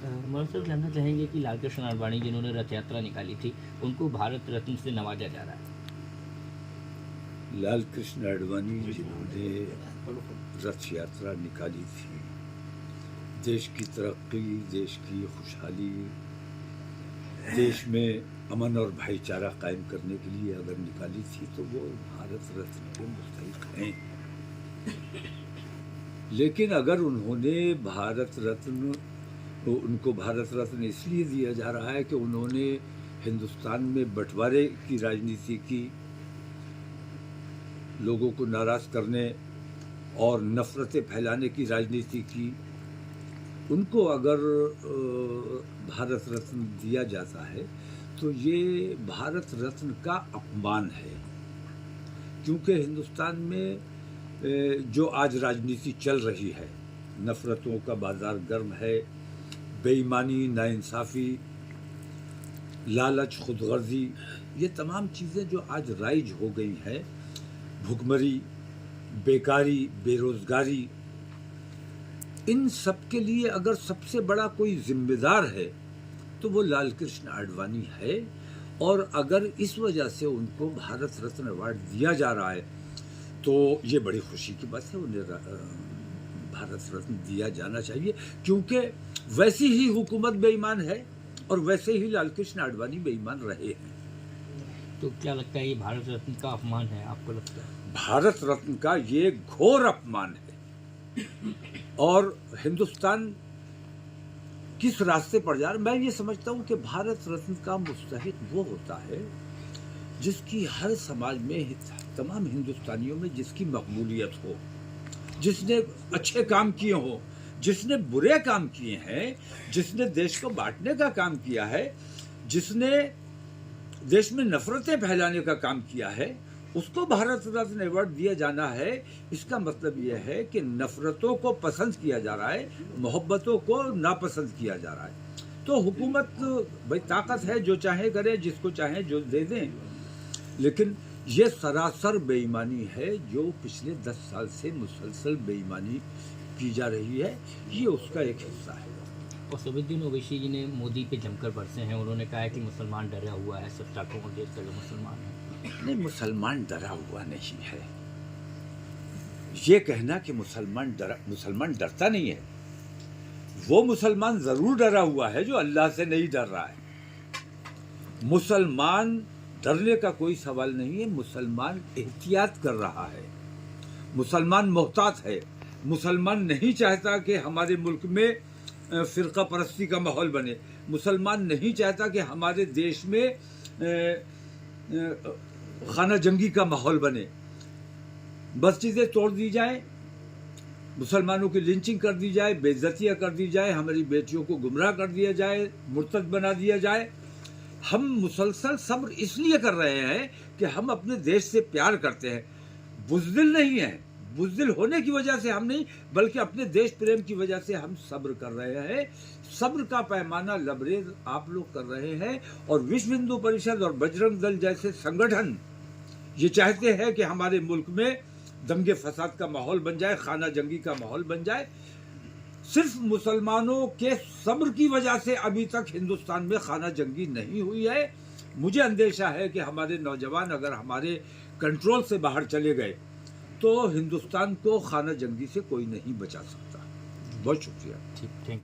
मौलाना साहब जानना चाहेंगे कि लाल कृष्ण आडवाणी जिन्होंने रथ यात्रा निकाली थी उनको भारत रत्न से नवाजा जा रहा है। लाल कृष्ण आडवाणी जिन्होंने रथ यात्रा निकाली थी, देश की तरक्की, देश की खुशहाली, देश में अमन और भाईचारा कायम करने के लिए अगर निकाली थी तो वो भारत रत्न के मुस्तहिक हैं। लेकिन अगर उन्होंने उनको भारत रत्न इसलिए दिया जा रहा है कि उन्होंने हिंदुस्तान में बंटवारे की राजनीति की, लोगों को नाराज करने और नफरतें फैलाने की राजनीति की, उनको अगर भारत रत्न दिया जाता है तो ये भारत रत्न का अपमान है। क्योंकि हिंदुस्तान में जो आज राजनीति चल रही है, नफरतों का बाजार गर्म है, बेईमानी, नाइंसाफ़ी, लालच, खुदगर्जी, ये तमाम चीज़ें जो आज राइज हो गई हैं, भुखमरी, बेकारी, बेरोज़गारी, इन सब के लिए अगर सबसे बड़ा कोई जिम्मेदार है तो वो लाल कृष्ण आडवाणी है। और अगर इस वजह से उनको भारत रत्न अवार्ड दिया जा रहा है तो ये बड़ी खुशी की बात है, उन्हें भारत रत्न दिया जाना चाहिए। क्योंकि वैसी ही हुकूमत बेईमान है और वैसे ही लाल कृष्ण आडवाणी बेईमान रहे हैं। तो क्या लगता है ये भारत रत्न का अपमान है, आपको लगता है? भारत रत्न का ये घोर अपमान है। और हिंदुस्तान किस रास्ते पर जा रहा है, मैं ये समझता हूँ कि भारत रत्न का मुस्तहिक वो होता है जिसकी हर समाज में, तमाम हिंदुस्तानियों में जिसकी मकबूलियत हो, जिसने अच्छे काम किए हो, जिसने बुरे काम किए हैं, जिसने देश को बांटने का काम किया है, जिसने देश में नफरतें फैलाने का काम किया है, उसको भारत रत्न अवार्ड दिया जाना है। इसका मतलब यह है कि नफरतों को पसंद किया जा रहा है, मोहब्बतों को नापसंद किया जा रहा है। तो हुकूमत भाई ताकत है, जो चाहे करे, जिसको चाहे जो दे दें। लेकिन ये सरासर बेईमानी है जो पिछले 10 साल से मुसलसल बेईमानी की जा रही है, ये उसका एक हिस्सा है। और सबुद्दीन ओवैसी जी ने मोदी पे जमकर बरसे हैं। उन्होंने कहा है कि मुसलमान डरा हुआ है, 70 करोड़ देश का जो मुसलमान है। नहीं, मुसलमान डरा हुआ नहीं है। ये कहना कि मुसलमान डरता नहीं है, वो मुसलमान जरूर डरा हुआ है जो अल्लाह से नहीं डर रहा है। मुसलमान डरने का कोई सवाल नहीं है, मुसलमान एहतियात कर रहा है, मुसलमान मोहतात है। मुसलमान नहीं चाहता कि हमारे मुल्क में फिरका परस्ती का माहौल बने। मुसलमान नहीं चाहता कि हमारे देश में खाना जंगी का माहौल बने, मस्जिदें तोड़ दी जाए, मुसलमानों की लिंचिंग कर दी जाए, बेइज्जतियाँ कर दी जाए, हमारी बेटियों को गुमराह कर दिया जाए, मुर्तद बना दिया जाए। हम मुसलसल सब्र इसलिए कर रहे हैं कि हम अपने देश से प्यार करते हैं, बुज़दिल नहीं है। बुज़दिल होने की वजह से हम नहीं, बल्कि अपने देश प्रेम की वजह से हम सब्र कर रहे हैं। सब्र का पैमाना लबरेज आप लोग कर रहे हैं। और विश्व हिंदू परिषद और बजरंग दल जैसे संगठन ये चाहते हैं कि हमारे मुल्क में दंगे फसाद का माहौल बन जाए, खाना जंगी का माहौल बन जाए। सिर्फ मुसलमानों के सब्र की वजह से अभी तक हिंदुस्तान में खाना जंगी नहीं हुई है। मुझे अंदेशा है कि हमारे नौजवान अगर हमारे कंट्रोल से बाहर चले गए तो हिंदुस्तान को खाना जंगी से कोई नहीं बचा सकता। बहुत शुक्रिया। ठीक, थैंक